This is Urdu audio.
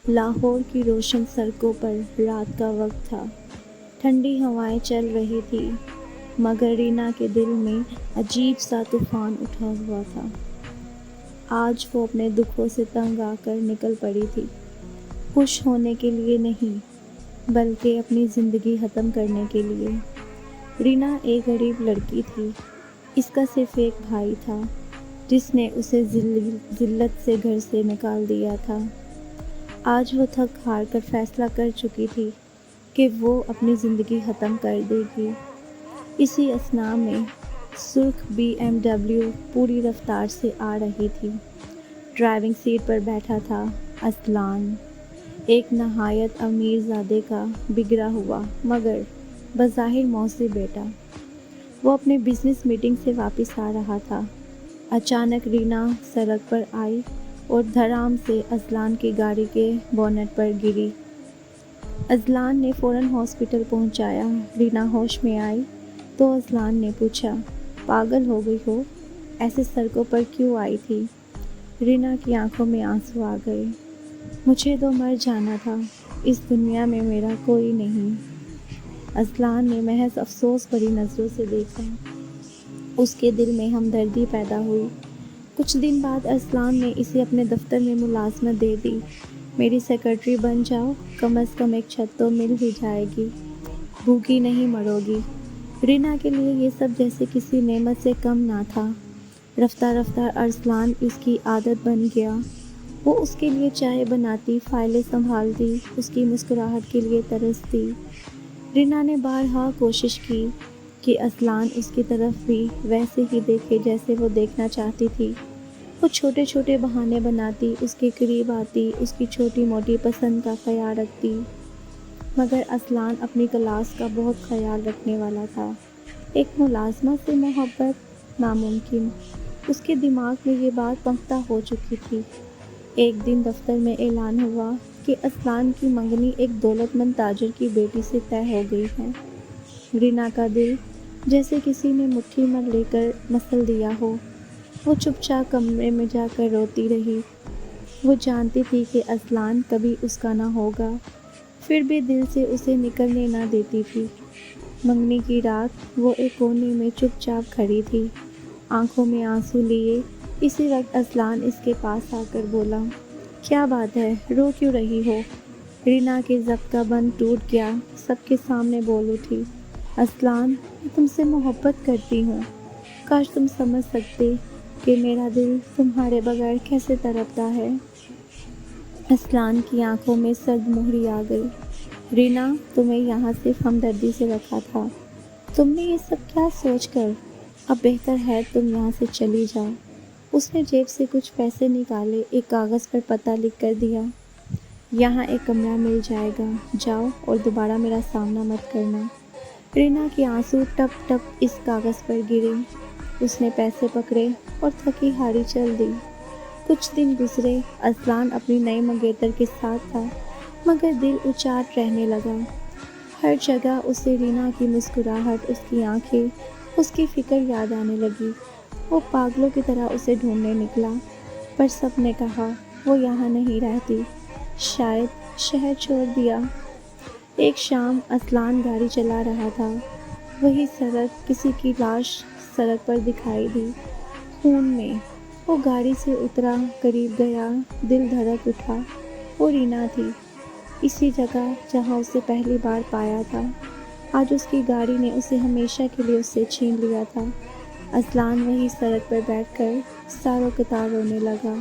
لاہور کی روشن سڑکوں پر رات کا وقت تھا۔ ٹھنڈی ہوائیں چل رہی تھی مگر رینا کے دل میں عجیب سا طوفان اٹھا ہوا تھا۔ آج وہ اپنے دکھوں سے تنگ آ کر نکل پڑی تھی، خوش ہونے کے لیے نہیں بلکہ اپنی زندگی ختم کرنے کے لیے۔ رینا ایک غریب لڑکی تھی، اس کا صرف ایک بھائی تھا جس نے اسے ذلت سے گھر سے نکال دیا تھا۔ آج وہ تھک ہار کر فیصلہ کر چکی تھی کہ وہ اپنی زندگی ختم کر دے گی۔ اسی اثناء میں سرخ BMW پوری رفتار سے آ رہی تھی۔ ڈرائیونگ سیٹ پر بیٹھا تھا اصلان، ایک نہایت امیر زادے کا بگڑا ہوا مگر بظاہر موزی بیٹا۔ وہ اپنے بزنس میٹنگ سے واپس آ رہا تھا۔ اچانک رینا سڑک پر آئی اور دھڑام سے اصلان کی گاڑی کے بونٹ پر گری۔ اصلان نے فوراً ہاسپٹل پہنچایا۔ رینا ہوش میں آئی تو اصلان نے پوچھا، پاگل ہو گئی ہو؟ ایسے سڑکوں پر کیوں آئی تھی؟ رینا کی آنکھوں میں آنسو آ گئے۔ مجھے تو مر جانا تھا، اس دنیا میں میرا کوئی نہیں۔ اصلان نے محض افسوس بھری نظروں سے دیکھا۔ اس کے دل میں ہمدردی پیدا ہوئی۔ کچھ دن بعد اصلان نے اسے اپنے دفتر میں ملازمت دے دی۔ میری سیکرٹری بن جاؤ، کم از کم ایک چھت تو مل ہی جائے گی، بھوکی نہیں مرو گی۔ رینا کے لیے یہ سب جیسے کسی نعمت سے کم نہ تھا۔ رفتہ رفتہ اصلان اس کی عادت بن گیا۔ وہ اس کے لیے چائے بناتی، فائلیں سنبھالتی، اس کی مسکراہٹ کے لیے ترستی۔ رینا نے بارہا کوشش کی کہ اصلان اس کی طرف بھی ویسے ہی دیکھے جیسے وہ دیکھنا چاہتی تھی۔ وہ چھوٹے چھوٹے بہانے بناتی، اس کے قریب آتی، اس کی چھوٹی موٹی پسند کا خیال رکھتی، مگر اصلان اپنی کلاس کا بہت خیال رکھنے والا تھا۔ ایک ملازمہ سے محبت ناممکن، اس کے دماغ میں یہ بات پختہ ہو چکی تھی۔ ایک دن دفتر میں اعلان ہوا کہ اصلان کی منگنی ایک دولت مند تاجر کی بیٹی سے طے ہو گئی ہے۔ رینا کا دل جیسے کسی نے مٹھی میں لے کر مسل دیا ہو۔ وہ چپ چاپ کمرے میں جا کر روتی رہی۔ وہ جانتی تھی کہ اصلان کبھی اس کا نہ ہوگا، پھر بھی دل سے اسے نکلنے نہ دیتی تھی۔ منگنی کی رات وہ ایک کونے میں چپ چاپ کھڑی تھی، آنکھوں میں آنسو لیے۔ اسی وقت اصلان اس کے پاس آ کر بولا، کیا بات ہے، رو کیوں رہی ہو؟ رینا کے ضبط کا بند ٹوٹ گیا، سب کے سامنے بول اٹھی، اصلان، میں تم سے محبت کرتی ہوں۔ کاش تم سمجھ سکتے کہ میرا دل تمہارے بغیر کیسے تڑپتا ہے۔ اصلان کی آنکھوں میں سرد مہری آ گئی۔ رینا، تمہیں یہاں صرف ہمدردی سے رکھا تھا، تم نے یہ سب کیا سوچ کر؟ اب بہتر ہے تم یہاں سے چلی جاؤ۔ اس نے جیب سے کچھ پیسے نکالے، ایک کاغذ پر پتہ لکھ کر دیا، یہاں ایک کمرہ مل جائے گا، جاؤ اور دوبارہ میرا سامنا مت کرنا۔ رینا کے آنسو ٹپ ٹپ اس کاغذ پر گرے۔ اس نے پیسے پکڑے اور تھکی ہاری چل دی۔ کچھ دن گزرے، اصلان اپنی نئی منگیتر کے ساتھ تھا مگر دل اچاٹ رہنے لگا۔ ہر جگہ اسے رینا کی مسکراہٹ، اس کی آنکھیں، اس کی فکر یاد آنے لگی۔ وہ پاگلوں کی طرح اسے ڈھونڈنے نکلا، پر سب نے کہا وہ یہاں نہیں رہتی، شاید شہر چھوڑ دیا۔ ایک شام اصلان گاڑی چلا رہا تھا، وہی سڑک، کسی کی لاش سڑک پر دکھائی دی، خون میں۔ وہ گاڑی سے اترا، قریب گیا، دل دھڑک اٹھا، وہ رینا تھی، اسی جگہ جہاں اسے پہلی بار پایا تھا۔ آج اس کی گاڑی نے اسے ہمیشہ کے لیے اس سے چھین لیا تھا۔ اصلان وہی سڑک پر بیٹھ کر ساروں قطار رونے لگا۔